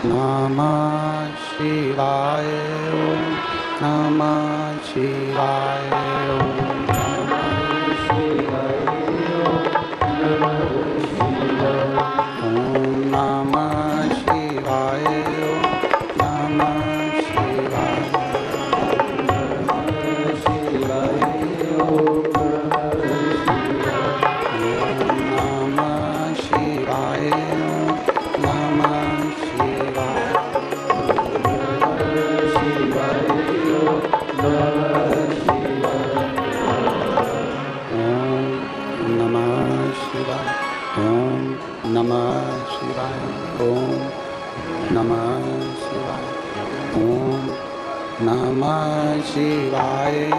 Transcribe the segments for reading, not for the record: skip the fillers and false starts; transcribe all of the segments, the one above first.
नमः शिवाय ओम नमः शिवाय ओम नमः शिवाय ओम नमः शिवाय ओम नमः शिवाय नमः शिवाय ओम नमः शिवाय ओम नमः शिवाय ओम नमः शिवाय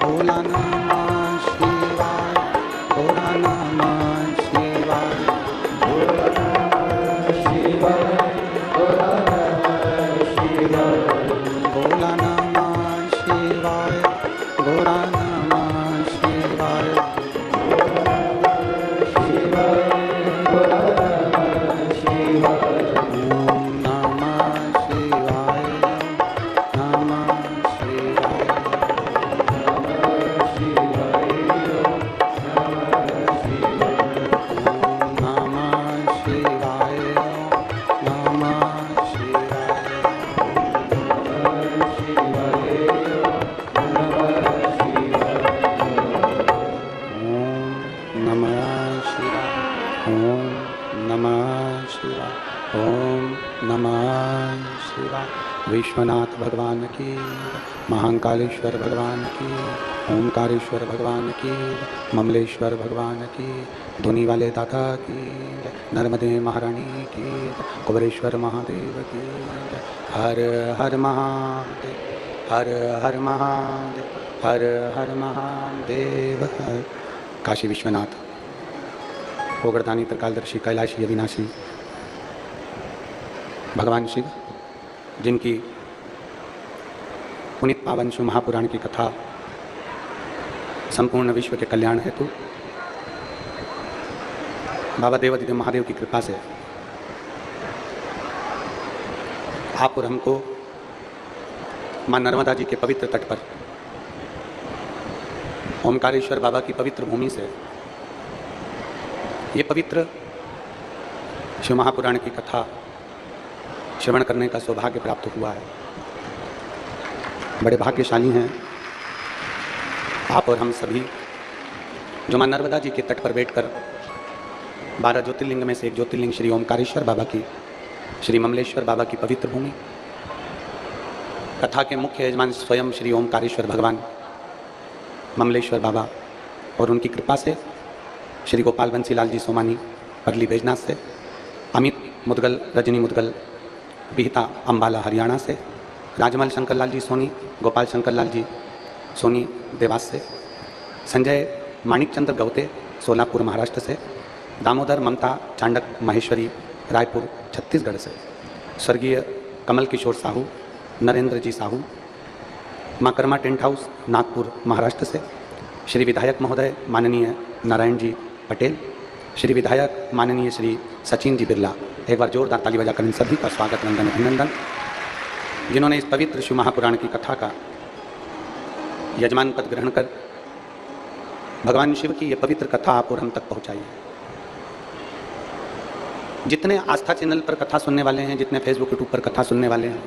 बोला नमः शिवाय बोला नमः शिवाय बोला नमः शिवाय बोला नमः शिवाय ओम नमः शिवाय नमः शिवाय नमः शिवाय नमः शिवाय नमः शिवाय ओम नमः शिवाय ओम नमः शिवाय विश्वनाथ भगवान की, महाकालेश्वर भगवान की, ओमकारेश्वर भगवान की, ममलेश्वर भगवान की, धुनी वाले दाता की, नर्मदे महारानी की, कुबरेश्वर महादेव की, हर हर महादेव हर हर महादेव हर हर महादेव हर। काशी विश्वनाथ ओगरदानी त्रिकालदर्शी कैलाशी अविनाशी भगवान शिव, जिनकी पुनीत पावन शिव महापुराण की कथा संपूर्ण विश्व के कल्याण हेतु बाबा देवादिदेव महादेव की कृपा से आप और हमको मां नर्मदा जी के पवित्र तट पर ओमकारेश्वर बाबा की पवित्र भूमि से ये पवित्र शिव महापुराण की कथा श्रवण करने का सौभाग्य प्राप्त हुआ है। बड़े भाग्यशाली हैं आप और हम सभी, जो मां नर्मदा जी के तट पर बैठकर 12 ज्योतिर्लिंग में से एक ज्योतिर्लिंग श्री ओमकारेश्वर बाबा की, श्री ममलेश्वर बाबा की पवित्र भूमि, कथा के मुख्य यजमान स्वयं श्री ओमकारेश्वर भगवान ममलेश्वर बाबा और उनकी कृपा से श्री गोपाल बंसीलाल जी सोमानी परली बैजनाथ से, अमित मुदगल रजनी मुदगल बिहता अम्बाला हरियाणा से, राजमल शंकर लाल जी सोनी गोपाल शंकर लाल जी सोनी देवास से, संजय माणिक चंद्र गवते सोलापुर महाराष्ट्र से, दामोदर ममता चांडक माहेश्वरी रायपुर छत्तीसगढ़ से, स्वर्गीय कमल किशोर साहू नरेंद्र जी साहू माँ कर्मा टेंट हाउस नागपुर महाराष्ट्र से, श्री विधायक महोदय माननीय नारायण जी पटेल, श्री विधायक माननीय श्री सचिन जी बिरला, एक बार जोरदार ताली बजाकर इन सभी का स्वागत वंदन अभिनंदन, जिन्होंने इस पवित्र शिव महापुराण की कथा का यजमान पद ग्रहण कर भगवान शिव की यह पवित्र कथा आप और हम तक पहुंचाई है। जितने आस्था चैनल पर कथा सुनने वाले हैं, जितने फेसबुक यूट्यूब पर कथा सुनने वाले हैं,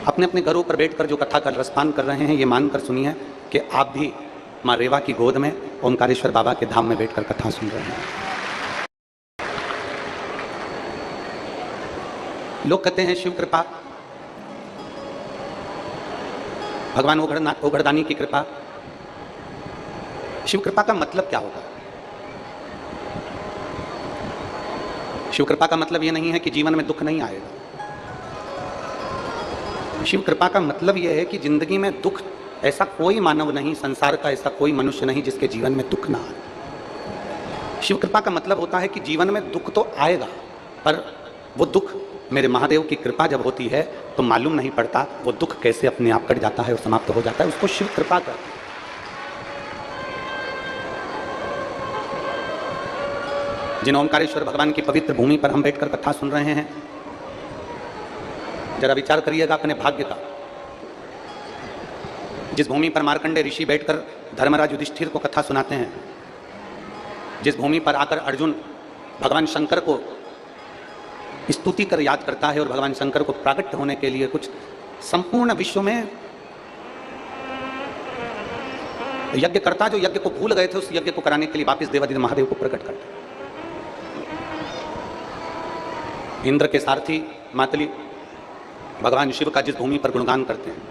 अपने अपने घरों पर बैठकर जो कथा का रसपान कर रहे हैं, ये मानकर सुनिए कि आप भी माँ रेवा की गोद में ओमकारेश्वर बाबा के धाम में बैठकर कथा सुन रहे हैं। लोग कहते हैं शिव कृपा, भगवान ओगरदानी की कृपा। शिव कृपा का मतलब क्या होगा? शिव कृपा का मतलब यह नहीं है कि जीवन में दुख नहीं आएगा। शिव कृपा का मतलब यह है कि जिंदगी में दुख, ऐसा कोई मानव नहीं, संसार का ऐसा कोई मनुष्य नहीं जिसके जीवन में दुख ना आए। शिव कृपा का मतलब होता है कि जीवन में दुख तो आएगा, पर वो दुख मेरे महादेव की कृपा जब होती है तो मालूम नहीं पड़ता वो दुख कैसे अपने आप कट जाता है और समाप्त हो जाता है। उसको शिव कृपा कहते हैं। जिन ओंकारेश्वर भगवान की पवित्र भूमि पर हम बैठकर कथा सुन रहे हैं, जरा विचार करिएगा अपने भाग्य का। जिस भूमि पर मार्कंडेय ऋषि बैठकर धर्मराज युधिष्ठिर को कथा सुनाते हैं, जिस भूमि पर आकर अर्जुन भगवान शंकर को स्तुति कर याद करता है और भगवान शंकर को प्राकट्य होने के लिए कुछ संपूर्ण विश्व में यज्ञ करता, जो यज्ञ को भूल गए थे उस यज्ञ को कराने के लिए वापिस देवादिदेव महादेव को प्रकट करता। इंद्र के सारथी मातली भगवान शिव का जिस भूमि पर गुणगान करते हैं,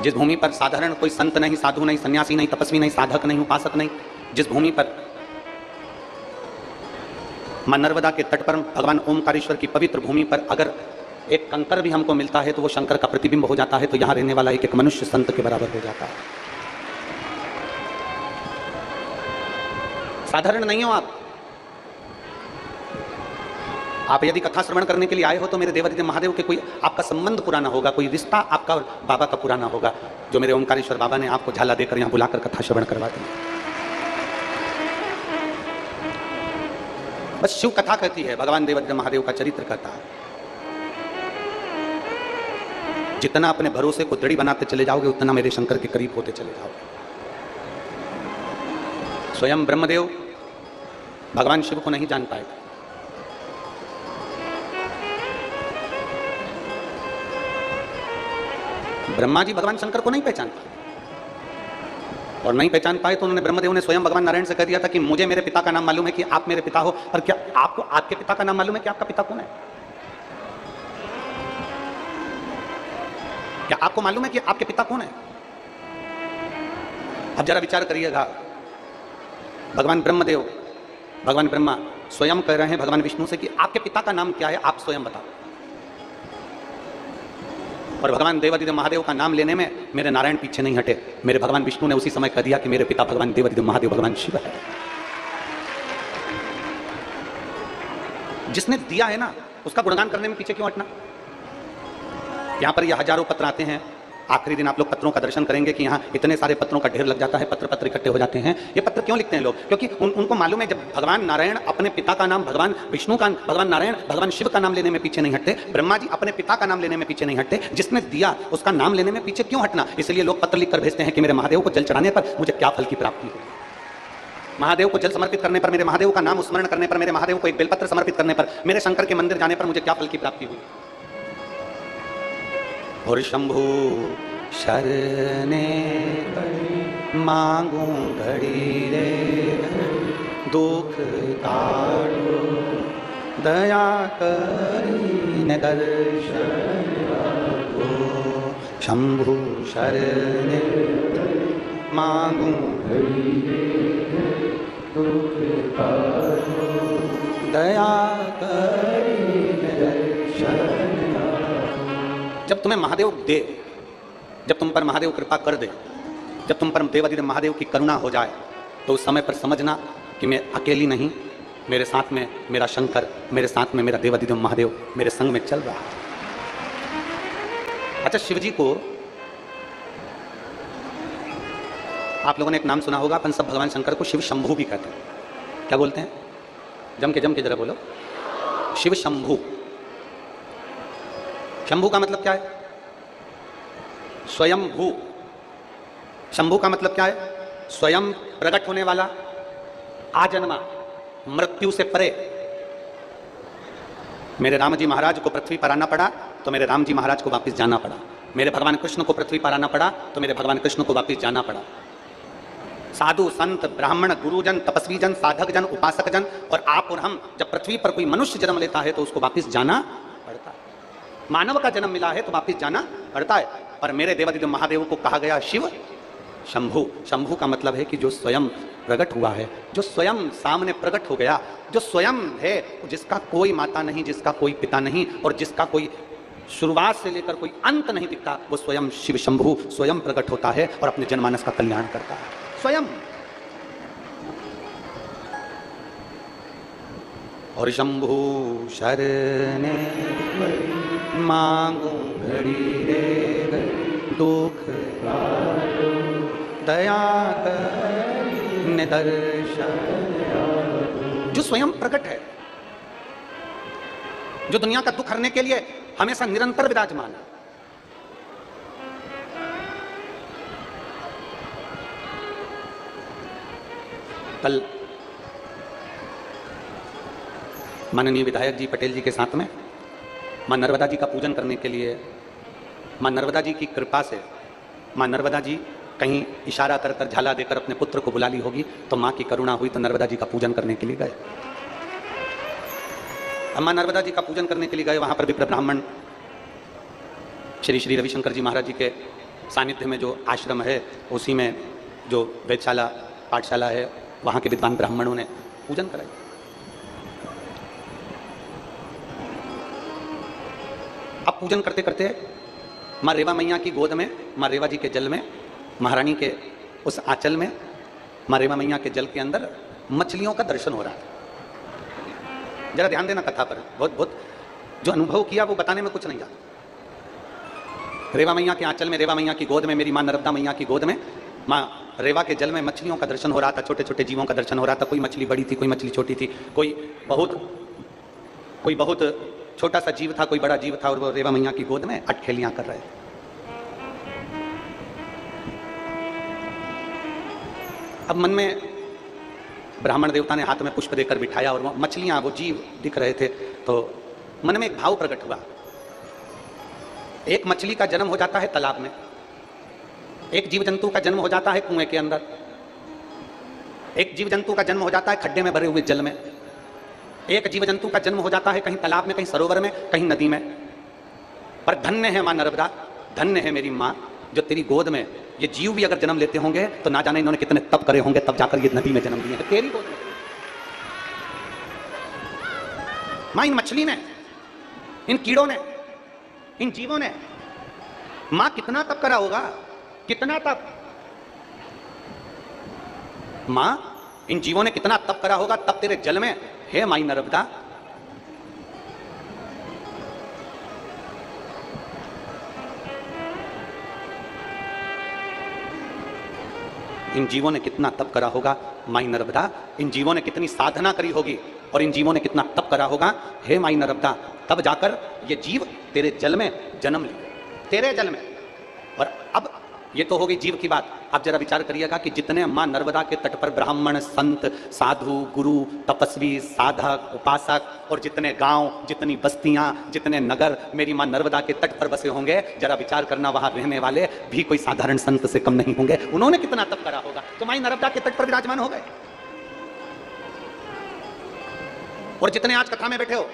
जिस भूमि पर साधारण कोई संत नहीं, साधु नहीं, सन्यासी नहीं, तपस्वी नहीं, साधक नहीं, उपासक नहीं, जिस भूमि पर मां नर्मदा के तट पर भगवान ओमकारेश्वर की पवित्र भूमि पर अगर एक कंकर भी हमको मिलता है तो वो शंकर का प्रतिबिंब हो जाता है, तो यहां रहने वाला एक मनुष्य संत के बराबर हो जाता है। साधारण नहीं हो आप यदि कथा श्रवण करने के लिए आए हो तो मेरे देवादिदेव महादेव के कोई आपका संबंध पुराना होगा, कोई रिश्ता आपका और बाबा का पुराना होगा, जो मेरे ओमकारेश्वर बाबा ने आपको झाला देकर यहां बुलाकर कथा श्रवण करवा दी। बस शिव कथा कहती है, भगवान देवादिदेव महादेव का चरित्र कहता है। जितना अपने भरोसे को दृढ़ बनाते चले जाओगे उतना मेरे शंकर के करीब होते चले जाओगे। स्वयं ब्रह्मदेव भगवान शिव को नहीं जान पाएगा। ब्रह्मा जी भगवान शंकर को नहीं पहचान पाए, और नहीं पहचान पाए तो उन्होंने ब्रह्मदेव ने स्वयं भगवान नारायण से कह दिया था कि मुझे मेरे पिता का नाम मालूम है कि आप मेरे पिता हो, और क्या आपको आपके पिता का नाम मालूम है कि आपका पिता कौन है? क्या आपको मालूम है कि आपके पिता कौन है? अब जरा विचार करिएगा, भगवान ब्रह्मदेव, भगवान ब्रह्मा स्वयं कह रहे हैं भगवान विष्णु से कि आपके पिता का नाम क्या है, आप स्वयं बताओ। और भगवान देवादिदेव महादेव का नाम लेने में मेरे नारायण पीछे नहीं हटे। मेरे भगवान विष्णु ने उसी समय कह दिया कि मेरे पिता भगवान देवादिदेव महादेव भगवान शिव है। जिसने दिया है ना उसका गुणगान करने में पीछे क्यों हटना? यहां पर ये हजारों पत्र आते हैं, आखिरी दिन आप लोग पत्रों का दर्शन करेंगे कि यहाँ इतने सारे पत्रों का ढेर लग जाता है, पत्र पत्र इकट्ठे हो जाते हैं। ये पत्र क्यों लिखते हैं लोग? क्योंकि उनको मालूम है जब भगवान नारायण अपने पिता का नाम भगवान विष्णु का, भगवान नारायण भगवान शिव का नाम लेने में पीछे नहीं हटते, ब्रह्मा जी अपने पिता का नाम लेने में पीछे नहीं हटते, जिसने दिया उसका नाम लेने में पीछे क्यों हटना? इसलिए लोग पत्र लिखकर भेजते हैं कि मेरे महादेव को जल चढ़ाने पर मुझे क्या फल की प्राप्ति हो, महादेव को जल समर्पित करने पर, मेरे महादेव का नाम स्मरण करने पर, मेरे महादेव को एक बेलपत्र समर्पित करने पर, मेरे शंकर के मंदिर जाने पर मुझे क्या फल की प्राप्ति हुई। और शंभु शरणे मांगू घड़ी रे दुख काटो दया करीने दर्शन को। शंभु शरणे मांगू घड़ी रे दुख काटो दया करीने दर्शन। जब तुम्हें महादेव दे, जब तुम पर महादेव कृपा कर दे, जब तुम पर देवादिदेव महादेव की करुणा हो जाए, तो उस समय पर समझना कि मैं अकेली नहीं, मेरे साथ में मेरा शंकर, मेरे साथ में मेरा देवादिदेव महादेव मेरे संग में चल रहा है। अच्छा, शिव जी को आप लोगों ने एक नाम सुना होगा, अपन सब भगवान शंकर को शिव शंभू भी कहते हैं। क्या बोलते हैं? जम के जरा बोलो, शिव शंभू। शंभू का मतलब क्या है? स्वयं भू। शंभू का मतलब क्या है? स्वयं प्रकट होने वाला, आजन्मा, मृत्यु से परे। मेरे राम जी महाराज को पृथ्वी पर आना पड़ा तो मेरे राम जी महाराज को वापस जाना पड़ा। मेरे भगवान कृष्ण को पृथ्वी पर आना पड़ा तो मेरे भगवान कृष्ण को वापस जाना पड़ा। साधु संत ब्राह्मण गुरुजन तपस्वी जन साधक जन उपासक जन और आप और हम, जब पृथ्वी पर कोई मनुष्य जन्म लेता है तो उसको वापस जाना पड़ता है। मानव का जन्म मिला है तो वापस जाना पड़ता है। पर मेरे देवादिदेव महादेव को कहा गया शिव शंभु। शंभु का मतलब है कि जो स्वयं प्रकट हुआ है, जो स्वयं सामने प्रकट हो गया, जो स्वयं है, जिसका कोई माता नहीं, जिसका कोई पिता नहीं और जिसका कोई शुरुआत से लेकर कोई अंत नहीं दिखता, वो स्वयं शिव शंभु स्वयं प्रकट होता है और अपने जनमानस का कल्याण करता है। स्वयं और शंभु शरण मांगो घड़ी रे घड़ी, दुख दया कर दर्शन, जो स्वयं प्रकट है, जो दुनिया का दुख हरने के लिए हमेशा निरंतर विराजमान है। कल माननीय विधायक जी पटेल जी के साथ में मां नर्मदा जी का पूजन करने के लिए, मां नर्मदा जी की कृपा से, मां नर्मदा जी कहीं इशारा कर कर झाला देकर अपने पुत्र को बुला ली होगी, तो मां की करुणा हुई तो नर्मदा जी का पूजन करने के लिए गए। अब मां नर्मदा जी का पूजन करने के लिए गए, वहां पर विप्र ब्राह्मण श्री श्री रविशंकर जी महाराज जी के सानिध्य में जो आश्रम है, उसी में जो वेदशाला पाठशाला है, वहां के विद्वान ब्राह्मणों ने पूजन कराई। अब पूजन करते करते मां रेवा मैया की गोद में, मां रेवा जी के जल में, महारानी के उस आंचल में, मां रेवा मैया के जल के अंदर मछलियों का दर्शन हो रहा है। जरा ध्यान देना कथा पर, बहुत बहुत जो अनुभव किया वो बताने में कुछ नहीं जाता। रेवा मैया के आंचल में, रेवा मैया की गोद में, मेरी मां नर्मदा मैया की गोद में, मां रेवा के जल में मछलियों का दर्शन हो रहा था, छोटे छोटे जीवों का दर्शन हो रहा था। कोई मछली बड़ी थी, कोई मछली छोटी थी, कोई बहुत छोटा सा जीव था, कोई बड़ा जीव था, और वो रेवा मैया की गोद में अटखेलियां कर रहे थे। अब मन में ब्राह्मण देवता ने हाथ में पुष्प देकर बिठाया और वो मछलियां, वो जीव दिख रहे थे, तो मन में एक भाव प्रकट हुआ। एक मछली का जन्म हो जाता है तालाब में, एक जीव जंतु का जन्म हो जाता है कुएं के अंदर, एक जीव जंतु का जन्म हो जाता है खड्डे में भरे हुए जल में, एक जीव जंतु का जन्म हो जाता है कहीं तालाब में, कहीं सरोवर में, कहीं नदी में। पर धन्य है मां नर्मदा, धन्य है मेरी मां, जो तेरी गोद में ये जीव भी अगर जन्म लेते होंगे तो ना जाने इन्होंने कितने तप करे होंगे, तब जाकर ये नदी में जन्म लिए हैं, तेरी गोद में। मां इन मछली ने, इन कीड़ों ने, इन जीवों ने, मां कितना तप करा होगा, कितना तप। मां इन जीवों ने कितना तप करा होगा, तब तेरे जल में, हे माई नर्मदा। इन जीवों ने कितना तप करा होगा माई नर्मदा, इन जीवों ने कितनी साधना करी होगी और इन जीवों ने कितना तप करा होगा, हे माई नर्मदा, तब जाकर ये जीव तेरे जल में जन्म लिए, तेरे जल में। और अब ये तो हो गई जीव की बात। आप जरा विचार करिएगा कि जितने मां नर्मदा के तट पर ब्राह्मण, संत, साधु, गुरु, तपस्वी, साधक, उपासक और जितने गांव, जितनी बस्तियां, जितने नगर मेरी मां नर्मदा के तट पर बसे होंगे, जरा विचार करना वहां रहने वाले भी कोई साधारण संत से कम नहीं होंगे। उन्होंने कितना तप करा होगा, तो मां नर्मदा के तट पर विराजमान हो गए। और जितने आज कथा में बैठे हो,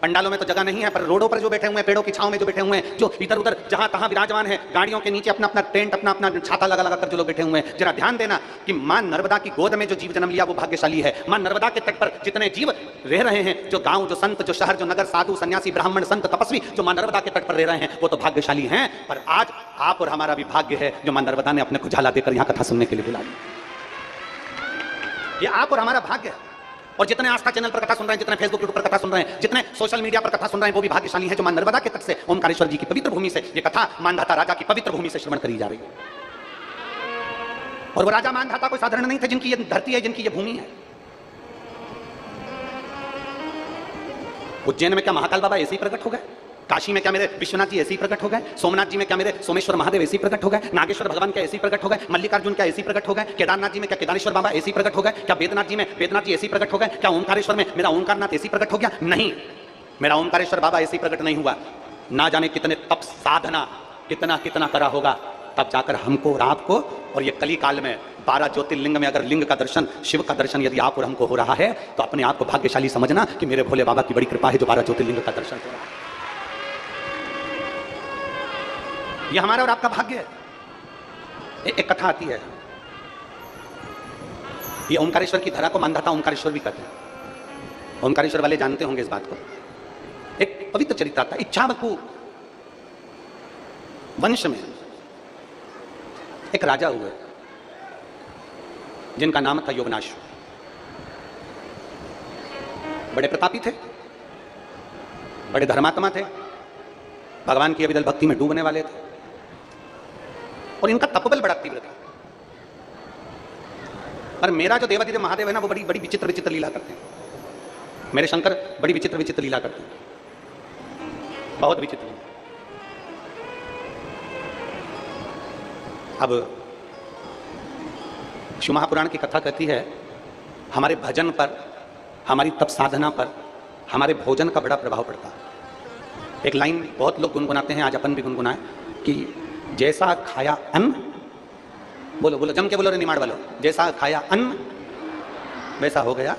पंडालों में तो जगह नहीं है, पर रोडों पर जो बैठे हुए हैं, पेड़ों की छांव में जो बैठे हुए हैं, जो इधर उधर जहां तहां विराजमान है, गाड़ियों के नीचे अपना अपना टेंट, अपना अपना छाता लगा लगा कर जो लोग बैठे हुए हैं, जरा ध्यान देना कि मां नर्मदा की गोद में जो जीव जन्म लिया वो भाग्यशाली है। मां नर्मदा के तट पर जितने जीव रह रहे हैं, जो गांव, जो संत, जो शहर, जो नगर, साधु, सन्यासी, ब्राह्मण, संत, तपस्वी, जो मां नर्मदा के तट पर रह रहे हैं, वो तो भाग्यशाली हैं। पर आज आप और हमारा भी भाग्य है जो मां नर्मदा ने अपने को झाला देकर यहाँ कथा सुनने के लिए बुला लिया। ये आप और हमारा भाग्य है। और जितने आस्था चैनल पर कथा सुन रहे हैं, जितने फेसबुक यूट्यूब पर कथा सुन रहे हैं, जितने सोशल मीडिया पर कथा सुन रहे हैं, वो भी भाग्यशाली है जो मां नर्मदा के तट से, ओमकारेश्वर जी की पवित्र भूमि से ये कथा मानधाता राजा की पवित्र भूमि से श्रवण करी जा रही है। और वो राजा मानधाता कोई साधारण नहीं थे, जिनकी ये धरती है, जिनकी ये भूमि है। उज्जैन में क्या महाकाल बाबा ऐसे ही प्रकट हो गए? काशी में क्या मेरे विश्वनाथ जी ऐसे ही प्रकट हो गए? सोमनाथ जी में क्या मेरे सोमेश्वर महादेव ऐसे ही प्रकट हो गए? नागेश्वर भगवान क्या ऐसे ही प्रकट हो गए? मल्लिकार्जुन क्या ऐसे ही प्रकट हो गए? केदारनाथ जी में क्या केदारेश्वर बाबा ऐसे ही प्रकट हो गए? क्या वेदनाथ जी में वेदनाथ जी ऐसे ही प्रकट हो गए? क्या ओमकारेश्वर में मेरा ओमकारनाथ ऐसे ही प्रकट हो गया? नहीं, मेरा ओमकारेश्वर बाबा ऐसे ही प्रकट नहीं हुआ। ना जाने कितने तप साधना कितना कितना करा होगा, तब जाकर हमको और आपको, और ये कली काल में 12 ज्योतिर्लिंग में अगर लिंग का दर्शन, शिव का दर्शन यदि आप और हमको हो रहा है, तो अपने आप को भाग्यशाली समझना कि मेरे भोले बाबा की बड़ी कृपा है जो 12 ज्योतिर्लिंग का दर्शन हो रहा है। ये हमारा और आपका भाग्य है। एक कथा आती है, ये ओमकारेश्वर की धरा को मानधाता ओमकारेश्वर भी कहते हैं। ओमकारेश्वर वाले जानते होंगे इस बात को। एक पवित्र चरित्र आता है। इच्छावकु वंश में एक राजा हुए जिनका नाम था योगनाश। बड़े प्रतापी थे, बड़े धर्मात्मा थे, भगवान की अविरल भक्ति में डूबने वाले थे, और इनका तपबल बड़ा तीव्र था। और मेरा जो देवाधिदेव महादेव है ना, वो बड़ी बड़ी विचित्र विचित्र लीला करते हैं। मेरे शंकर बड़ी विचित्र विचित्र लीला करते हैं, बहुत विचित्र। अब शिव महापुराण की कथा कहती है हमारे भजन पर, हमारी तप साधना पर, हमारे भोजन का बड़ा प्रभाव पड़ता है। एक लाइन बहुत लोग गुनगुनाते हैं, आज अपन भी गुनगुनाए कि जैसा खाया अन्न, बोलो बोलो जम के बोलो रे निमाड़ वालो, जैसा खाया अन्न वैसा हो गया।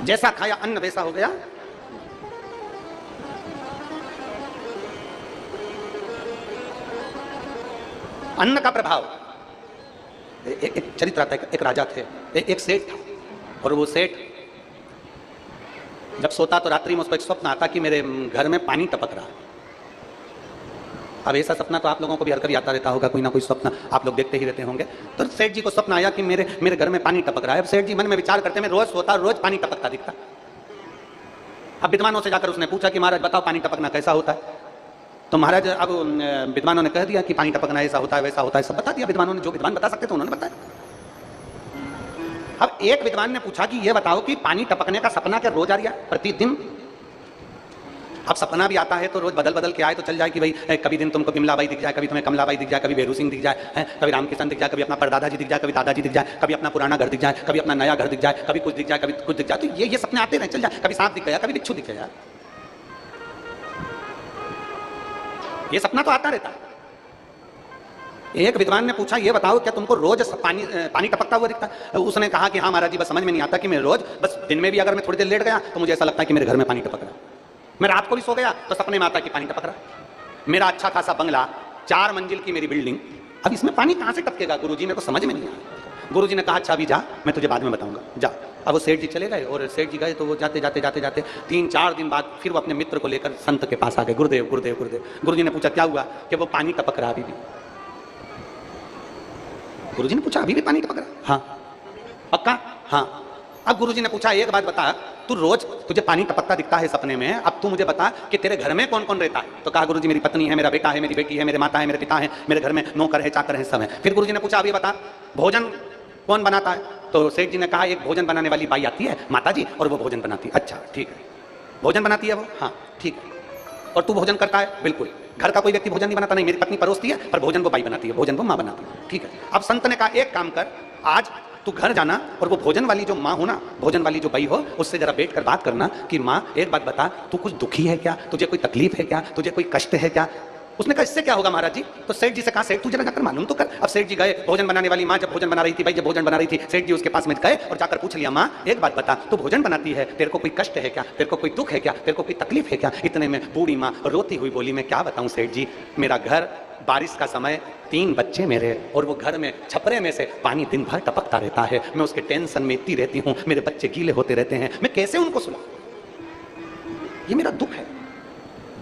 जैसा खाया अन्न वैसा हो गया। अन्न का प्रभाव, एक चरित्र आता है, एक राजा थे, एक सेठ था, और वो सेठ जब सोता तो रात्रि में उसको एक स्वप्न आता कि मेरे घर में पानी टपक रहा। अब ऐसा सपना तो आप लोगों को भी हर कभी आता रहता होगा, कोई ना कोई स्वप्न आप लोग देखते ही रहते होंगे। तो सेठ जी को स्वप्न आया कि मेरे घर में पानी टपक रहा है। अब सेठ जी मन में विचार करते, मैं रोज सोता, रोज पानी टपकता दिखता। अब विद्वानों से जाकर उसने पूछा कि महाराज बताओ पानी टपकना कैसा होता है। तो महाराज अब विद्वानों ने कह दिया कि पानी टपकना ऐसा होता है वैसा होता है, सब बता दिया विद्वानों ने, जो विद्वान बता सकते थे उन्होंने बताया। अब एक विद्वान ने पूछा कि ये बताओ कि पानी टपकने का सपना क्या रोज आ रहा है, प्रतिदिन? अब सपना भी आता है तो रोज बदल बदल के आए तो चल जाए कि भाई कभी दिन तुमको बिमलाबाई दिख जाए, कभी तुम्हें कमलाबाई दिख जाए, कभी बेरू सिंह दिख जाए, कभी रामकिशन दिख जाए, कभी अपना परदादा जी दिख जाए, कभी दादाजी दिख जाए, कभी अपना पुराना घर दिख जाए, कभी अपना नया घर दिख जाए, कभी कुछ दिख जाए, कभी कुछ दिख जाए। तो ये सपने आते रहे, चल जाए, कभी सांप दिख गया, कभी बिच्छू दिख गया, ये सपना तो आता रहता है। एक विद्वान ने पूछा ये बताओ क्या तुमको रोज पानी टपकता हुआ दिखता है? उसने कहा कि हाँ महाराज जी, बस समझ में नहीं आता कि मैं रोज, बस दिन में भी अगर मैं थोड़ी देर लेट गया तो मुझे ऐसा लगता है कि मेरे घर में पानी टपक रहा है। मैं रात को भी सो गया तो सपने में आता कि पानी टपक रहा है। मेरा अच्छा खासा बंगला, 4 मंजिल की मेरी बिल्डिंग, अब इसमें पानी कहां से टपकेगा गुरुजी, मेरे को समझ में नहीं आया। गुरुजी ने कहा अच्छा अभी जा, मैं तुझे बाद में बताऊंगा, जा। अब वो सेठ जी चले गए, और सेठ जी गए तो वो जाते जाते जाते जाते 3-4 दिन बाद फिर वो अपने मित्र को लेकर संत के पास आ गए। गुरुदेव गुरुदेव गुरुदेव। गुरुजी ने पूछा क्या हुआ? कि वो पानी टपक रहा अभी भी। गुरुजी ने पूछा अभी भी पानी टपक रहा? हाँ। पक्का? हाँ। अब गुरुजी ने पूछा एक बात बता, तू रोज तुझे पानी टपकता दिखता है सपने में, अब तू मुझे बता कि तेरे घर में कौन कौन रहता है? तो कहा गुरुजी मेरी पत्नी है, मेरा बेटा है, मेरी बेटी है, मेरे माता है, मेरे पिता है, मेरे घर में नौकर है, चाकर है, सब है। फिर गुरुजी ने पूछा अभी बता भोजन कौन बनाता है? तो सेठ जी ने कहा एक भोजन बनाने वाली बाई आती है माता जी, और वो भोजन बनाती है। अच्छा ठीक है, भोजन बनाती है वो? हाँ ठीक है। और तू भोजन करता है? बिल्कुल। घर का कोई व्यक्ति भोजन नहीं बनाता? नहीं, मेरी पत्नी परोसती है, पर भोजन वो बाई बनाती है, भोजन वो माँ बनाती है। ठीक है। अब संत ने कहा एक काम कर, आज तू घर जाना और वो भोजन वाली जो माँ हो ना, भोजन वाली जो बाई हो, उससे जरा बैठ कर बात करना कि माँ एक बात बता, तू कुछ दुखी है क्या? तुझे कोई तकलीफ है क्या? तुझे कोई कष्ट है क्या? उसने कहा इससे क्या होगा महाराज जी? तो सेठ जी से कहा सेठ तू जरा जाकर मालूम तो कर। अब सेठ जी गए, भोजन बनाने वाली माँ जब भोजन बना रही थी, भाई जब भोजन बना रही थी, सेठ जी उसके पास में गए और जाकर पूछ लिया, माँ एक बात बता, तू भोजन बनाती है, तेरे को कोई कष्ट है क्या? तेरे को कोई दुख है क्या? तेरे को कोई तकलीफ है क्या? इतने में बूढ़ी माँ रोती हुई बोली, मैं क्या बताऊं सेठ जी, मेरा घर, बारिश का समय, 3 बच्चे मेरे, और वो घर में छपरे में से पानी दिन भर टपकता रहता है, मैं उसके टेंशन में इतनी रहती हूँ, मेरे बच्चे गीले होते रहते हैं, मैं कैसे उनको सुलाऊं? ये मेरा दुख है।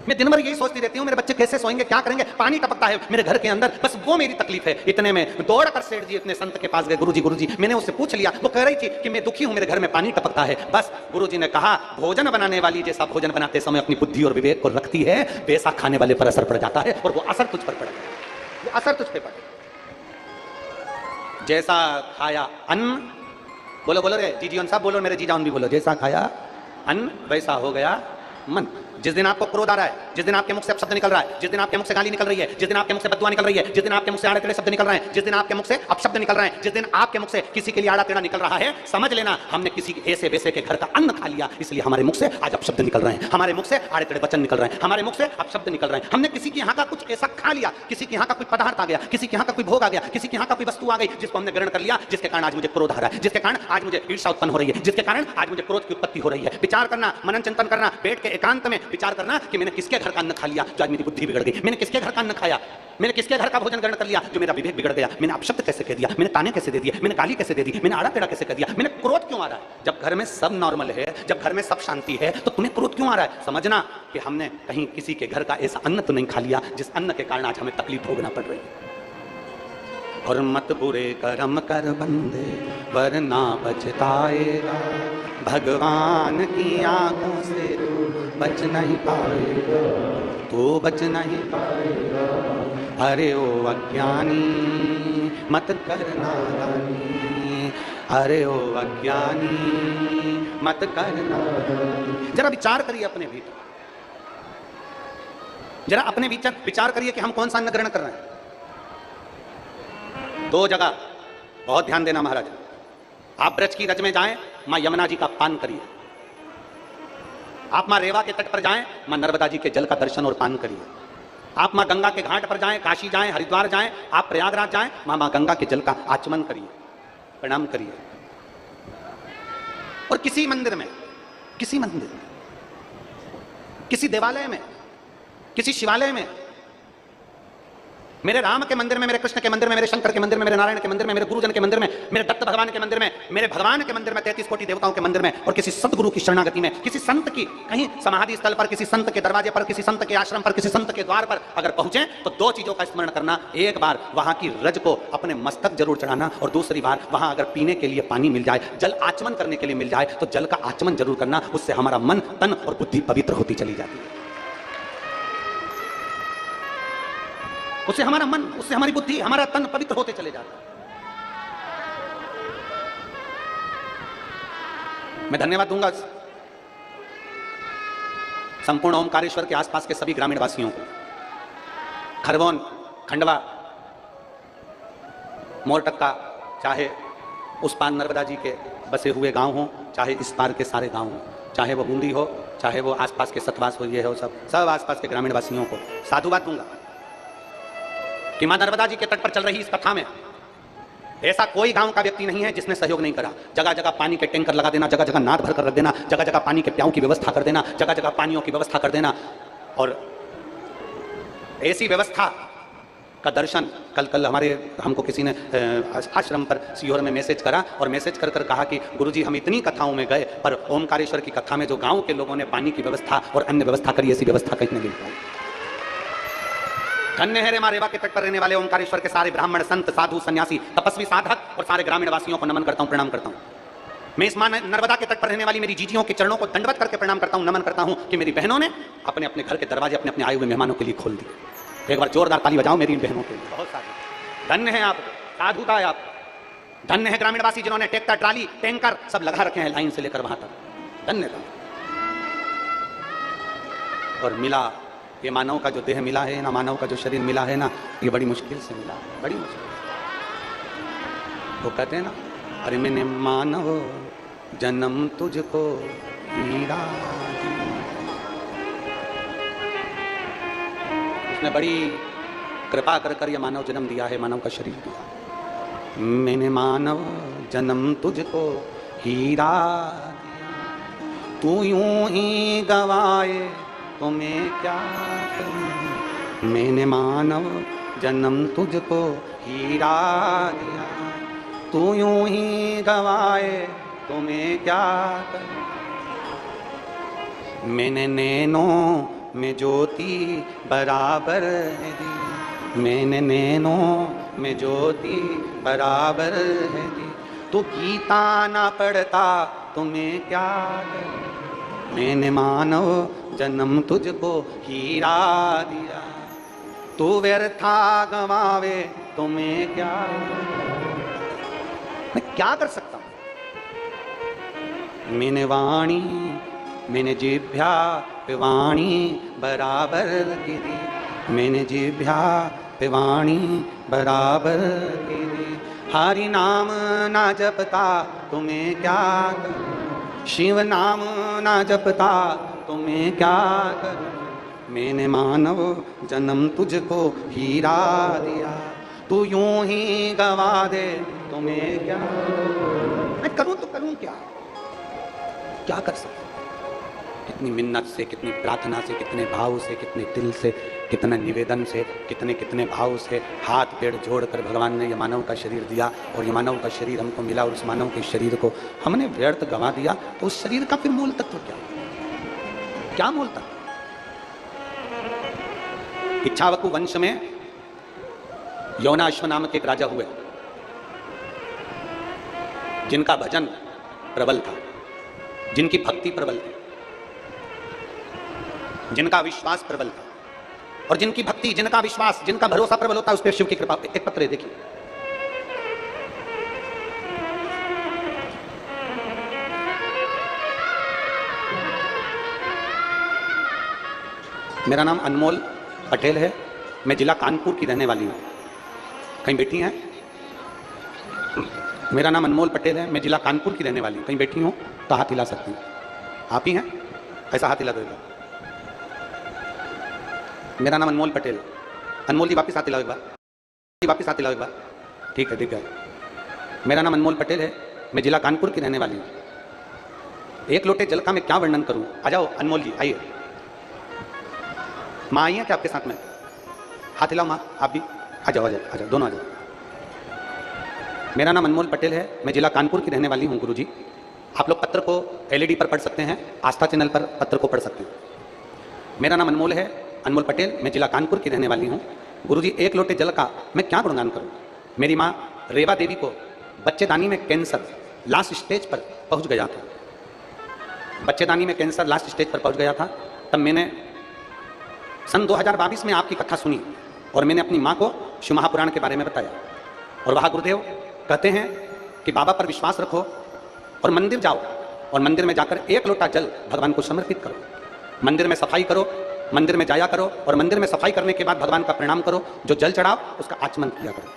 मैं दिन भर यही सोचती रहती हूँ मेरे बच्चे कैसे सोएंगे, क्या करेंगे, पानी टपकता है मेरे घर के अंदर, बस वो मेरी तकलीफ है। इतने में दौड़ कर सेठ जी इतने संत के पास गए, गुरुजी मैंने उससे पूछ लिया, वो कह रही थी कि मैं दुखी हूँ, मेरे घर में पानी टपकता है। बस गुरुजी ने कहा भोजन बनाने वाली जैसा भोजन बनाते समय अपनी बुद्धि और विवेक को रखती है, वैसा खाने वाले पर असर पड़ जाता है, और वो असर तुझ पर पड़ गया, वो असर तुझ पे पड़े। जैसा खाया अन्न, बोलो बोलो रे जीजन साहब, बोलो मेरे जीजान भी बोलो, जैसा खाया अन्न वैसा हो गया मन। जिस दिन आपको क्रोध आ रहा है, जिस दिन आपके मुख से अपशब्द निकल रहा है, जिस दिन आपके मुख से गाली निकल रही है, जिस दिन आपके मुख से बददुआ निकल रही है, जिस दिन आपके मुख से आड़े टेढ़े शब्द निकल रहे हैं, जिस दिन आपके मुख से अपशब्द निकल रहे हैं, जिस दिन आपके मुख से किसी के लिए आड़ा टेढ़ा निकल रहा है, समझ लेना हमने किसी ऐसे वैसे के घर का अन्न खा लिया, इसलिए हमारे मुख से आज अपशब्द निकल रहे हैं, हमारे मुख से आड़े टेढ़े वचन निकल रहे हैं, हमारे मुख से अपशब्द निकल रहे हैं। हमने किसी के यहाँ का कुछ ऐसा खा लिया, किसी के यहाँ का कोई पदार्थ आ गया, किसी के यहाँ का कोई भोग आ गया, किसी के यहाँ का कोई वस्तु आ गई जिसको हमने ग्रहण कर लिया, जिसके कारण आज मुझे क्रोध आ रहा है, जिसके कारण आज मुझे ईर्ष्या उत्पन्न हो रही है, जिसके कारण आज मुझे क्रोध की उत्पत्ति हो रही है। विचार करना, मनन चिंतन करना, बैठ के एकांत में विचार करना कि मैंने किसके घर का अन्न खा लिया जो आज मेरी बुद्धि बिगड़ गई, मैंने किसके घर का अन्न खाया, मैंने किसके घर का भोजन ग्रहण कर लिया जो मेरा विवेक बिगड़ गया, मैंने अपशब्द कैसे कह दिया, मैंने ताने कैसे दे दिए, मैंने गाली कैसे दे दी, मैंने आड़ा टेढ़ा कैसे कर दिया, मैंने क्रोध क्यों आ रहा है? जब घर में सब नॉर्मल है, जब घर में सब शांति है, तो तुम्हें क्रोध क्यों आ रहा है? समझना कि हमने कहीं किसी के घर का ऐसा अन्न तो नहीं खा लिया जिस अन्न के कारण आज हमें तकलीफ भोगना पड़ रही है। और मत बुरे कर्म कर बंदे वरना बचताएगा, भगवान की आंखों से तू बच नहीं पाएगा, तू बच नहीं पाएगा। अरे ओ अज्ञानी मत करना नादानी, अरे ओ अज्ञानी मत करना। जरा विचार करिए अपने भीतर, जरा अपने विचार करिए कि हम कौन सा अन्न ग्रहण कर रहे हैं। दो जगह बहुत ध्यान देना महाराज। आप ब्रज की रज में जाएं, मां यमुना जी का पान करिए। आप मां रेवा के तट पर जाएं, मां नर्मदा जी के जल का दर्शन और पान करिए। आप मां गंगा के घाट पर जाएं, काशी जाएं, हरिद्वार जाएं, आप प्रयागराज जाएं, मां गंगा के जल का आचमन करिए, प्रणाम करिए। और किसी मंदिर में, किसी मंदिर में, किसी देवालय में, किसी शिवालय में, मेरे राम के मंदिर में, मेरे कृष्ण के मंदिर में, मेरे शंकर के मंदिर में, मेरे नारायण के मंदिर में, मेरे गुरुजन के मंदिर में, मेरे दत्त भगवान के मंदिर में, मेरे भगवान के मंदिर में, 33 कोटि देवताओं के मंदिर में, और किसी सतगुरु की शरणागति में, किसी संत की कहीं समाधि स्थल पर, किसी संत के दरवाजे पर, किसी संत के आश्रम पर, किसी संत के द्वार पर अगर पहुंचे तो दो चीजों का स्मरण करना। एक बार वहां की रज को अपने मस्तक जरूर चढ़ाना, और दूसरी बार वहां अगर पीने के लिए पानी मिल जाए, जल आचमन करने के लिए मिल जाए तो जल का आचमन जरूर करना। उससे हमारा मन, तन और बुद्धि पवित्र होती चली जाती है। उससे हमारा मन, उससे हमारी बुद्धि, हमारा तन पवित्र होते चले जाता है। मैं धन्यवाद दूंगा संपूर्ण ओमकारेश्वर के आसपास के सभी ग्रामीण वासियों को। खरगोन, खंडवा, मोरटक्का, चाहे उस पार नर्मदा जी के बसे हुए गांव हो, चाहे इस पार के सारे गांव हो, चाहे वो बूंदी हो, चाहे वो आसपास के सतवास हो, ये हो, सब आसपास के ग्रामीण वासियों को साधुवाद दूंगा कि मां नर्मदा जी के तट पर चल रही इस कथा में ऐसा कोई गांव का व्यक्ति नहीं है जिसने सहयोग नहीं करा। जगह जगह पानी के टैंकर लगा देना, जगह जगह नाद भर कर रख देना, जगह जगह पानी के प्याऊ की व्यवस्था कर देना, जगह जगह पानियों की व्यवस्था कर देना। और ऐसी व्यवस्था का दर्शन कल हमारे हमको किसी ने आश्रम पर सीहोर में मैसेज करा, और मैसेज कर कहा कि गुरुजी हम इतनी कथाओं में गए पर ओमकारेश्वर की कथा में जो गाँव के लोगों ने पानी की व्यवस्था और अन्य व्यवस्था करी, ऐसी व्यवस्था कहीं नहीं मिल पाई। धन्य है रे मां रेवा के तट पर रहने वाले ओमकारेश्वर के सारे ब्राह्मण, संत, साधु, सन्यासी, तपस्वी, साधक और सारे ग्रामीण वासियों को नमन करता हूं, प्रणाम करता हूं। मैं इस मां नर्मदा के तट पर रहने वाली मेरी जीजियों के चरणों को दंडवत करके प्रणाम करता हूं, नमन करता हूं कि मेरी बहनों ने अपने अपने घर के दरवाजे अपने अपने आए हुए मेहमानों के लिए खोल दिए। एक बार जोरदार ताली बजाओ मेरी इन बहनों के लिए। बहुत सारे धन्य है आप, साधुता है आप। धन्य है ग्रामीणवासी जिन्होंने ट्रैक्टर, ट्राली, टैंकर सब लगा रखे हैं लाइन से लेकर वहां तक। धन्यवाद। और मिला ये मानव का जो देह मिला है ना, मानव का जो शरीर मिला है ना, ये बड़ी मुश्किल से मिला है, बड़ी मुश्किल। वो कहते हैं ना, अरे मैंने मानव जन्म तुझको हीरा, उसने बड़ी कृपा कर ये मानव जन्म दिया है, मानव का शरीर दिया। मैंने मानव जन्म तुझको हीरा दिया, तू यूं ही गवाए तो मैं क्या करूं। मैंने मानव जन्म तुझको हीरा दिया, तू यूं ही गवाए तो मैं क्या करूं। मैंने नैनों में ज्योति बराबर है दी, मैंने नैनों में ज्योति बराबर है दी, तू गीता ना पढ़ता तो मैं क्या करूं। मैंने मानव जन्म तुझको हीरा दिया, तू व्यर्था गवावे तो मैं क्या, मैं क्या कर सकता हूं। मैंने वाणी, मैंने जिभ्या पे वाणी बराबर की दी, मैंने जिभ्या पे वाणी बराबर की दी, हरि नाम ना जपता तो मैं क्या करूं। शिव नाम ना जपता तो मैं क्या करूं। मैंने मानव जन्म तुझको हीरा दिया, तू यूं ही गवा दे तो मैं क्या, मैं करूं तो करूं क्या, क्या कर सकता। कितनी मिन्नत से, कितनी प्रार्थना से, कितने भाव से, कितने दिल से, कितने निवेदन से, कितने कितने भाव से हाथ पैर जोड़कर भगवान ने ये मानव का शरीर दिया, और ये मानव का शरीर हमको मिला, और उस मानव के शरीर को हमने व्यर्थ गंवा दिया। तो उस शरीर का फिर मूल तत्व क्या, क्या मूल तत्व। इच्छावकु वंश में योनाश्व नामक एक राजा हुए। जिनका भजन प्रबल था, जिनकी भक्ति प्रबल थी, जिनका विश्वास प्रबल था, और जिनकी भक्ति, जिनका विश्वास, जिनका भरोसा प्रबल होता है, उस पर शिव की कृपा। एक पत्र है, देखिए। मेरा नाम अनमोल पटेल है, मैं जिला कानपुर की रहने वाली हूँ। कहीं बैठी हैं? मेरा नाम अनमोल पटेल है, मैं जिला कानपुर की रहने वाली हूँ। कहीं बैठी हूँ तो हाथ हिला सकती हूँ। आप ही हैं? ऐसा हाथ हिला दो एक बार। मेरा नाम अनमोल पटेल। अनमोल जी वापस हाथ हिलाओ एक बार, वापस हाथ हिलाओ एक बार। ठीक है, ठीक है। मेरा नाम अनमोल पटेल है, मैं जिला कानपुर की रहने वाली हूँ। एक लोटे जल का मैं क्या वर्णन करूँ? आ जाओ अनमोल जी, आइए। माँ आई है क्या आपके साथ में? हाथ हिलाओ माँ, आप भी आ जाओ, आ जाओ, आ जाओ, दोनों आ जाओ। मेरा नाम अनमोल पटेल है, मैं जिला कानपुर की रहने वाली हूँ। गुरुजी, आप लोग पत्र को एलईडी पर पढ़ सकते हैं, आस्था चैनल पर पत्र को पढ़ सकते हैं। मेरा नाम अनमोल है, अनमोल पटेल, मैं जिला कानपुर की रहने वाली हूँ। गुरुजी, एक लोटे जल का मैं क्या गुणगान करूँ? मेरी माँ रेवा देवी को बच्चेदानी में कैंसर लास्ट स्टेज पर पहुँच गया था। बच्चेदानी में कैंसर लास्ट स्टेज पर पहुँच गया था। तब मैंने सन 2022 में आपकी कथा सुनी और मैंने अपनी माँ को शिव महापुराण के बारे में बताया। और वहाँ गुरुदेव कहते हैं कि बाबा पर विश्वास रखो और मंदिर जाओ, और मंदिर में जाकर एक लोटा जल भगवान को समर्पित करो। मंदिर में सफाई करो, मंदिर में जाया करो, और मंदिर में सफाई करने के बाद भगवान का प्रणाम करो। जो जल चढ़ाओ उसका आचमन किया करो,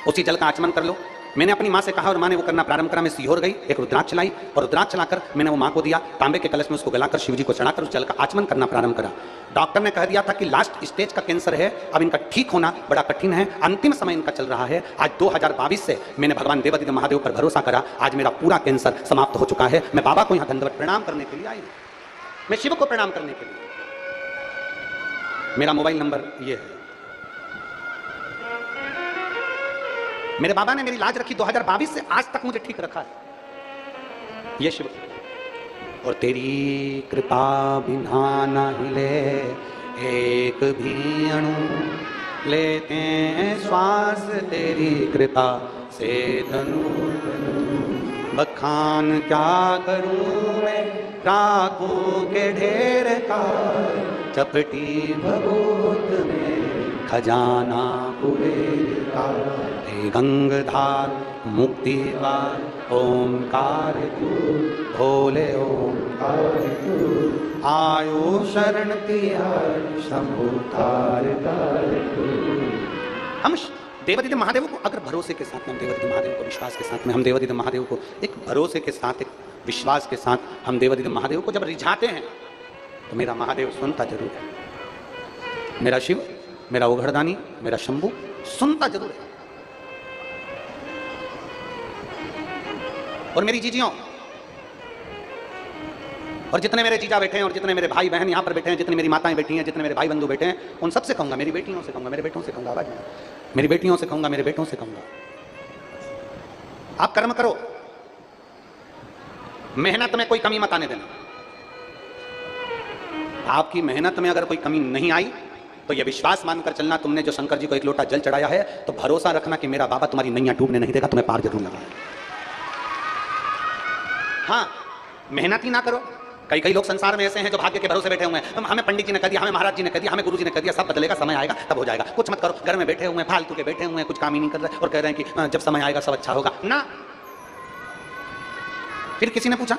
उसी जल का आचमन कर लो। मैंने अपनी माँ से कहा और माँ ने वो करना प्रारंभ करा। मैं सीहोर गई, एक रुद्राक्ष लाई और रुद्राक्ष चलाकर मैंने वो माँ को दिया। तांबे के कलश में उसको गलाकर शिवजी को चढ़ाकर उस जल का आचमन करना प्रारंभ करा। डॉक्टर ने कह दिया था कि लास्ट स्टेज का कैंसर है, अब इनका ठीक होना बड़ा कठिन है, अंतिम समय इनका चल रहा है। आज 2022 से मैंने भगवान देवादिदेव महादेव पर भरोसा करा। आज मेरा पूरा कैंसर समाप्त हो चुका है। मैं बाबा को यहाँ दंडवत प्रणाम करने के लिए आई, मैं शिव को प्रणाम करने के लिए। मेरा मोबाइल नंबर ये है। मेरे बाबा ने मेरी लाज रखी 2022 से आज तक मुझे ठीक रखा है, ये शिव। और तेरी कृपा बिना न हिले एक भी अणु, लेते हैं श्वास तेरी कृपा से तनु। बखान क्या करूं मैं राखों के ढेर का, चपटी भगोत में खजाना कुबेर का। हे गंगधार मुक्तिवार ओंकार तू, भोले ओंकार तू। आयो शरण तिहार शंभु तार तार तू। हम देवादिदेव महादेव को अगर भरोसे के साथ में, हम देवादिदेव महादेव को विश्वास के साथ में, हम देवादिदेव महादेव को एक भरोसे के साथ, एक विश्वास के साथ हम देवादिदेव महादेव को जब रिझाते हैं तो मेरा महादेव सुनता जरूर है। मेरा शिव, मेरा ओघड़दानी, मेरा शंभू सुनता जरूर है। और मेरी जीजियों, और जितने मेरे जीजा बैठे हैं, और जितने मेरे भाई बहन यहाँ पर बैठे हैं, जितनी मेरी माताएं बैठी हैं, जितने मेरे भाई बंधु बैठे हैं, उन सबसे कहूंगा, मेरी बेटियों से कहूंगा, मेरे बेटों से कहूंगा, आवाज में, मेरी बेटियों से कहूंगा, मेरे बेटों से कहूंगा, आप कर्म करो, मेहनत में कोई कमी मत आने देना। आपकी मेहनत में अगर कोई कमी नहीं आई तो यह विश्वास मानकर चलना, तुमने जो शंकर जी को एक लोटा जल चढ़ाया है तो भरोसा रखना कि मेरा बाबा तुम्हारी नैया डूबने नहीं देगा, तुम्हें पार जरूर लगाएगा। हाँ, मेहनत ही ना करो। कई लोग संसार में ऐसे हैं जो भाग्य के भरोसे बैठे हुए हैं। हमें पंडित जी ने कह दिया, हमें महाराज जी ने कह दिया, हमें गुरु जी ने कह दिया, सब बदलेगा, समय आएगा तब हो जाएगा। कुछ मत करो, घर में बैठे हुए हैं, फालतू के बैठे हुए हैं, कुछ काम ही नहीं कर रहे और कह रहे हैं कि जब समय आएगा सब अच्छा होगा ना। फिर किसी ने पूछा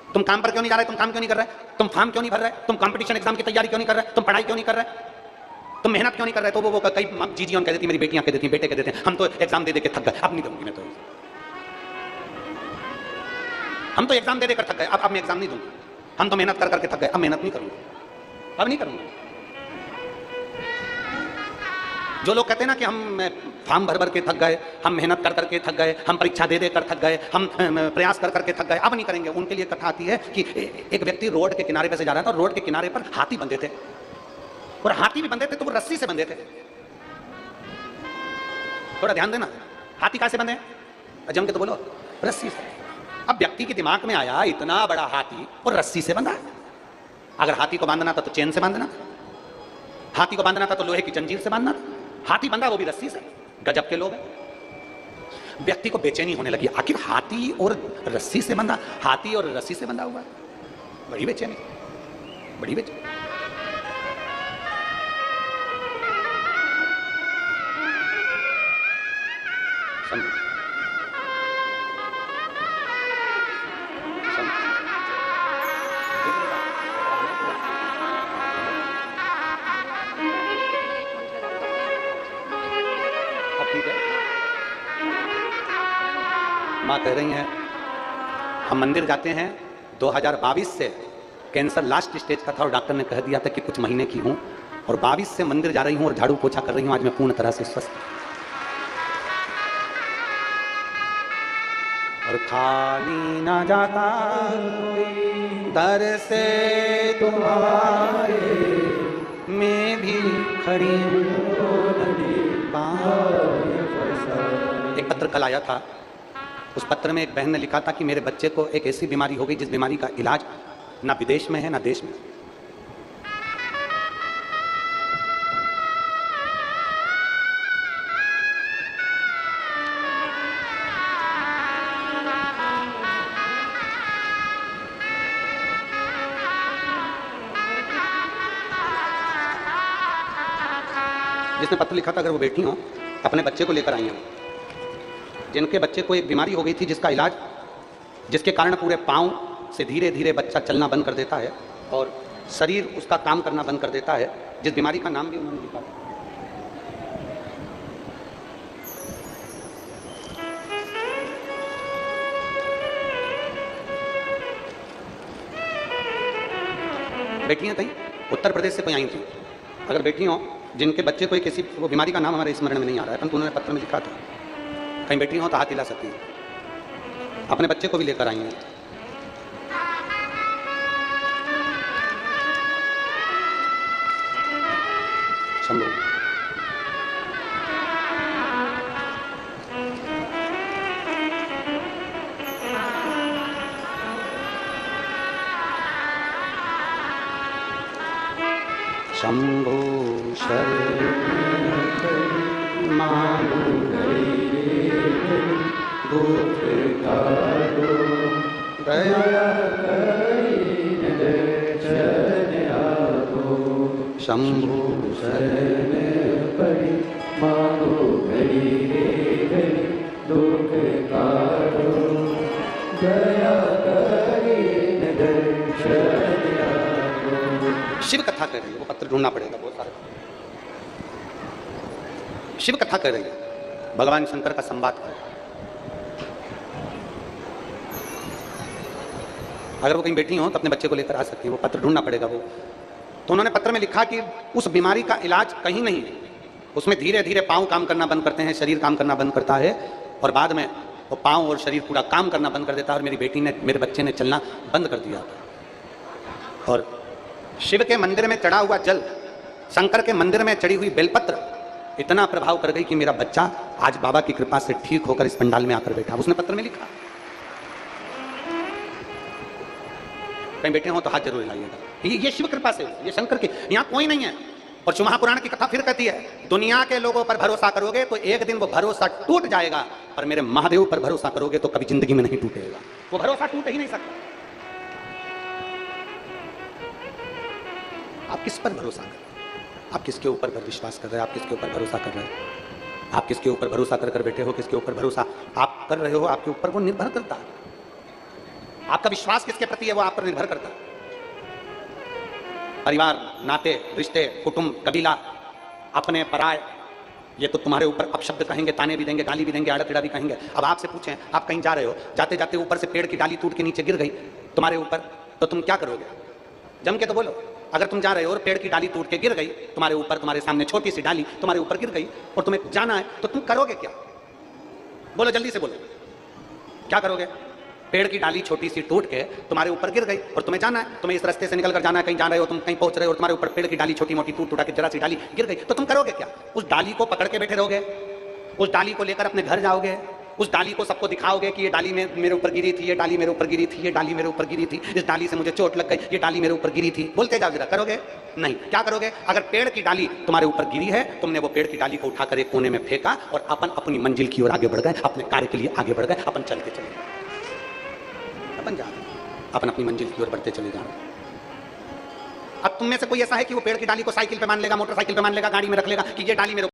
तुम काम पर क्यों नहीं जा रहे, तुम काम क्यों नहीं कर रहे, तुम फॉर्म क्यों नहीं भर रहे, तुम कंपटीशन एग्जाम की तैयारी क्यों नहीं कर रहे, तुम पढ़ाई क्यों नहीं कर रहे, तुम मेहनत क्यों नहीं कर रहे। तो वो कई जीजियों कह देती, मेरी बेटियां कह देती, बेटे कह देते हैं, हम तो एग्जाम दे के थक गए, अब नहीं दूंगी मैं, तो हम तो एग्जाम दे देकर थक गए, अब मैं एग्जाम नहीं दूंगा, हम तो मेहनत कर करके थक गए, अब मेहनत नहीं करूंगा, अब नहीं करूंगा। जो लोग कहते हैं ना कि हम फॉर्म भर भर के थक गए, हम मेहनत कर करके थक गए, हम परीक्षा दे दे कर थक गए, हम प्रयास कर करके थक गए, अब नहीं करेंगे, उनके लिए कथा आती है कि एक व्यक्ति रोड के किनारे पे से जा रहा था और रोड के किनारे पर हाथी बंधे थे, और हाथी भी बंधे थे तो वो रस्सी से बंधे थे। थोड़ा ध्यान देना, हाथी कहां से बंधे, जम के तो बोलो, रस्सी से। अब व्यक्ति के दिमाग में आया इतना बड़ा हाथी और रस्सी से बंधा, अगर हाथी को बांधना था तो चेन से बांधना, हाथी को बांधना था तो लोहे की जंजीर से बांधना, हाथी बंधा वो भी रस्सी से। गजब के लोग हैं। व्यक्ति को बेचैनी होने लगी, आखिर हाथी और रस्सी से बंधा, हाथी और रस्सी से बंधा हुआ है, बड़ी बेचैनी, बड़ी बेचैनी। माँ कह रही हैं हम मंदिर जाते हैं, 2022 से कैंसर लास्ट स्टेज का था और डॉक्टर ने कह दिया था कि कुछ महीने की हूँ, और 22 से मंदिर जा रही हूँ और झाड़ू पोछा कर रही हूँ, आज मैं पूर्ण तरह से स्वस्थ हूँ। और खाली ना जाता कोई दर से तुम्हारे, मैं भी खड़ी हूँ। एक पत्र कल आया था, उस पत्र में एक बहन ने लिखा था कि मेरे बच्चे को एक ऐसी बीमारी हो गई जिस बीमारी का इलाज ना विदेश में है ना देश में। जिसने पत्र लिखा था, अगर वो बेटी हो अपने बच्चे को लेकर आई हैं, जिनके बच्चे को एक बीमारी हो गई थी जिसका इलाज, जिसके कारण पूरे पांव से धीरे धीरे बच्चा चलना बंद कर देता है और शरीर उसका काम करना बंद कर देता है, जिस बीमारी का नाम भी उन्होंने लिखा था। बेटियां कहीं उत्तर प्रदेश से कोई आई थी, अगर बेटी हो जिनके बच्चे को एक ऐसी, वो बीमारी का नाम हमारे स्मरण में नहीं आ रहा है, परंतु उन्होंने पत्र में लिखा था, कहीं बेटी हो तो हाथ हिला सकती हैं, अपने बच्चे को भी लेकर आई हैं। शंभू शंभो शंभु शरण पड़ी मांगो घड़ी रे घड़ी दुख काटो दया करी दर्शन आपो। शिव कथा कर रही है, वो पत्र ढूंढना पड़ेगा बहुत सारे। शिव कथा कर रही है, भगवान शंकर का संवाद कर। अगर वो कहीं बैठी हो तो अपने बच्चे को लेकर आ सकती है, वो पत्र ढूंढना पड़ेगा वो। तो उन्होंने पत्र में लिखा कि उस बीमारी का इलाज कहीं नहीं है, उसमें धीरे धीरे पांव काम करना बंद करते हैं, शरीर काम करना बंद करता है और बाद में वो पांव और शरीर पूरा काम करना बंद कर देता है। और मेरी बेटी ने, मेरे बच्चे ने चलना बंद कर दिया। और शिव के मंदिर में चढ़ा हुआ जल, शंकर के मंदिर में चढ़ी हुई बेलपत्र इतना प्रभाव कर गई कि मेरा बच्चा आज बाबा की कृपा से ठीक होकर इस पंडाल में आकर बैठा। उसने पत्र में लिखा। कहीं बैठे हो तो हाथ जरूर हिलाइएगा। ये शिव कृपा से, ये शंकर की, यहाँ कोई नहीं है। और शिव महापुराण की कथा फिर कहती है, दुनिया के लोगों पर भरोसा करोगे तो एक दिन वो भरोसा टूट जाएगा, पर मेरे महादेव पर भरोसा करोगे तो कभी जिंदगी में नहीं टूटेगा। वो भरोसा टूट ही नहीं सकता। आप किस पर भरोसा कर रहे हैं? आप किसके ऊपर विश्वास कर रहे हैं? आप किसके ऊपर भरोसा कर रहे हैं? आप किसके ऊपर भरोसा कर बैठे हो? किसके ऊपर भरोसा आप कर रहे हो? आपके ऊपर वो निर्भर करता है। आपका विश्वास किसके प्रति है वो आप पर निर्भर करता है। परिवार, नाते, रिश्ते, कुटुंब, कबीला, अपने पराय, ये तो तुम्हारे ऊपर अपशब्द कहेंगे, ताने भी देंगे, गाली भी देंगे, आड़ा टेढ़ा भी कहेंगे। अब आपसे पूछें, आप कहीं जा रहे हो, जाते जाते ऊपर से पेड़ की डाली टूट के नीचे गिर गई तुम्हारे ऊपर, तो तुम क्या करोगे? जम के तो बोलो। अगर तुम जा रहे हो और पेड़ की डाली टूट के गिर गई तुम्हारे ऊपर, तुम्हारे सामने छोटी सी डाली तुम्हारे ऊपर गिर गई और तुम्हें जाना है, तो तुम करोगे क्या? बोलो, जल्दी से बोलो, क्या करोगे? पेड़ की डाली छोटी सी टूट के तुम्हारे ऊपर गिर गई और तुम्हें जाना है, तुम्हें इस रास्ते से निकल कर जाना है, कहीं जा रहे हो, तुम कहीं पहुंच रहे हो और तुम्हारे ऊपर पेड़ की डाली छोटी मोटी टूट के जरा सी डाली गिर गई, तो तुम करोगे क्या? उस डाली को पकड़ के बैठे रहोगे? उस डाली को लेकर अपने घर जाओगे? उस डाली को सबको दिखाओगे कि ये डाली में मेरे ऊपर गिरी थी, ये डाली मेरे ऊपर गिरी थी, ये डाली मेरे ऊपर गिरी थी, इस डाली से मुझे चोट लग गई, ये डाली मेरे ऊपर गिरी थी। बोलते जाओ जरा, करोगे? नहीं। क्या करोगे? अगर पेड़ की डाली तुम्हारे ऊपर गिरी है, तुमने वो पेड़ की डाली को उठाकर एक कोने में फेंका और अपन अपनी मंजिल की ओर आगे बढ़ गए, अपने कार्य के लिए आगे बढ़ गए, अपन चलते चले गए, अपन जा रहे हैं, अपन अपनी मंजिल की ओर बढ़ते चले जा रहे हैं। अब तुम में से कोई ऐसा है कि वो पेड़ की डाली को साइकिल पे मान लेगा, मोटरसाइकिल पे मान लेगा, गाड़ी में रख लेगा कि ये डाली मेरे